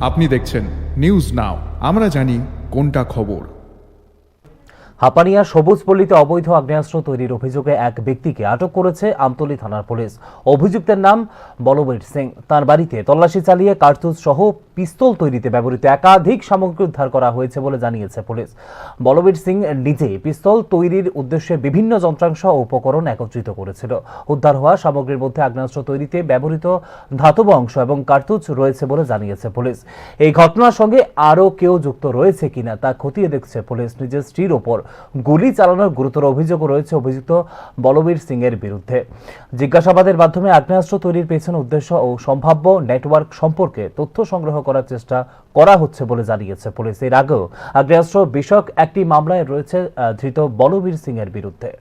আপনি দেখছেন news now, আমরা জানি কোনটা খবর। হাপানিয়া সবুজপল্লীতে অবৈধ আগ্নেয়াস্ত্র তৈরির অভিযোগে এক ব্যক্তিকে আটক করেছে আমতলী থানার পুলিশ। অভিযুক্তের নাম বলবীর সিং। তার বাড়িতে তল্লাশি চালিয়ে কার্তুজ সহ পিস্তল তৈরিতে ব্যবহৃত একাধিক সামগ্রী উদ্ধার করা হয়েছে বলে জানিয়েছে পুলিশ। বলবীর সিং নিজে পিস্তল তৈরির উদ্দেশ্যে বিভিন্ন যন্ত্রাংশ ও উপকরণ একত্রিত করেছিল। উদ্ধার হওয়া সামগ্রীর মধ্যে আগ্নেয়াস্ত্র তৈরিতে ব্যবহৃত ধাতব অংশ এবং কার্তুজ রয়েছে বলে জানিয়েছে পুলিশ। এই ঘটনার সঙ্গে আরও কেউ যুক্ত রয়েছে কিনা তা খতিয়ে দেখছে পুলিশ। নিজের স্ত্রীর ওপর গুলি চালানোর গুরুতর অভিযোগও রয়েছে অভিযুক্ত বলবীর সিং এর বিরুদ্ধে। জিজ্ঞাসাবাদের মাধ্যমে আগ্নেয়াস্ত্র তৈরির পেছনে উদ্দেশ্য ও সম্ভাব্য নেটওয়ার্ক সম্পর্কে তথ্য সংগ্রহ করার চেষ্টা করা হচ্ছে বলে জানিয়েছে পুলিশ। এর আগেও আগ্নেয়াস্ত্র বিষয়ক একটি মামলায় রয়েছে ধৃত বলবীর সিং এর বিরুদ্ধে।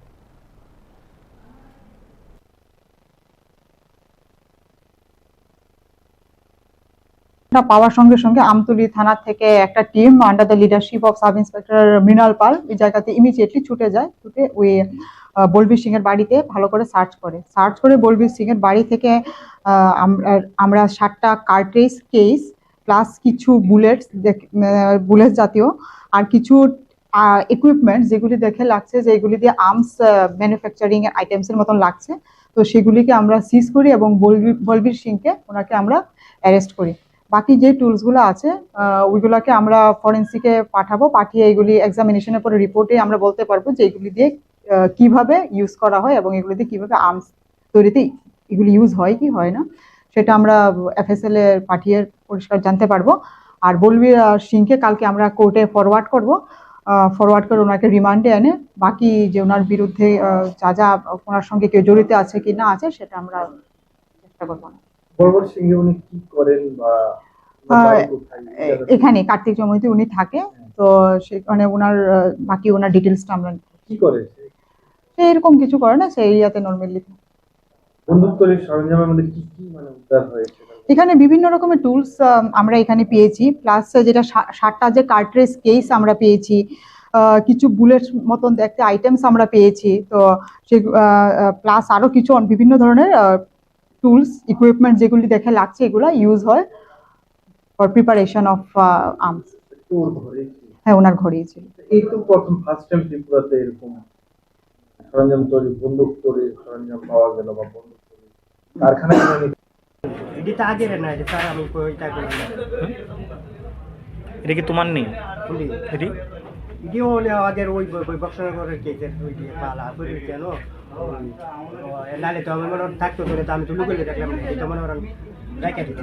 পাওয়ার সঙ্গে সঙ্গে আমতলী থানা থেকে একটা team under the leadership of sub inspector Mrinal Pal ওই জায়গাতে ইমিডিয়েটলি ছুটে যায়। ছুটে ওই বলবীর সিং এর বাড়িতে ভালো করে সার্চ করে বলবীর সিং এর বাড়ি থেকে আমরা 7টা কার্ট্রিজ কেস প্লাস কিছু বুলেট জাতীয় আর কিছু ইকুইপমেন্ট যেগুলি দেখে লাগছে যে এগুলি দিয়ে আর্মস ম্যানুফ্যাকচারিং আইটেমস এর মতন লাগছে। তো সেগুলিকে আমরা সিজ করি এবং বলবীর সিংকে ওনাকে আমরা অ্যারেস্ট করি। বাকি যে টুলসগুলো আছে ওইগুলোকে আমরা ফরেন্সিকে পাঠাবো। পাঠিয়ে এগুলি এক্সামিনেশনের পরে রিপোর্টে আমরা বলতে পারবো যে এগুলি দিয়ে কিভাবে ইউজ করা হয় এবং এগুলি দিয়ে কিভাবে আর্মস তৈরিতে এগুলি ইউজ হয় কি হয় না সেটা আমরা FSL এ পাঠিয়ে পরিষ্কার জানতে পারবো। আর বলবীর সিংকে কালকে আমরা কোর্টে ফরওয়ার্ড করে ওনাকে রিমান্ডে এনে বাকি যে ওনার বিরুদ্ধে যা ওনার সঙ্গে কেউ জড়িত আছে কি না আছে সেটা আমরা চেষ্টা করবো না। এখানে কার্তিক জমিতে উনি থাকে। তো সেখানে ওনার বাকি ওনার ডিটেলসটা আমরা কি করে সে এরকম কিছু করে না, সেই এরিয়াতে নরমালি এখানে বিভিন্ন রকমের টুলস আমরা এখানে পেয়েছি। প্লাস যেটা 7টা যে কার্ট্রিজ কেস আমরা পেয়েছি, কিছু বুলেট মতন দেখতে আইটেমস আমরা পেয়েছি। তো সে প্লাস আরো কিছু বিভিন্ন ধরনের টুলস ইকুইপমেন্ট যেগুলি দেখে লাগছে এগুলো ইউজ হয় ফর প্রিপারেশন অফ আর্মস। হ্যাঁ, ওনার ঘরেই ছিল। এই তো প্রথম ফার্স্ট টাইম ত্রিপুরাতে এরকম সরঞ্জাম তৈরি বন্দুক তৈরি সরঞ্জাম পাওয়া গেল বা বন্দুক তৈরি কারখানা। এটা আগের না, এটা স্যার আমি কইটা করি না। এটা কি তোমার নেই? এটি ইডিও হলে আগের ওই বক্সনগরের কেসের ওই যে পালা করে কেন নালে তো আমার মনে থাকতো তো আমি তো লুকিয়ে দেখলাম এটা মনে হয় রাখা দিতে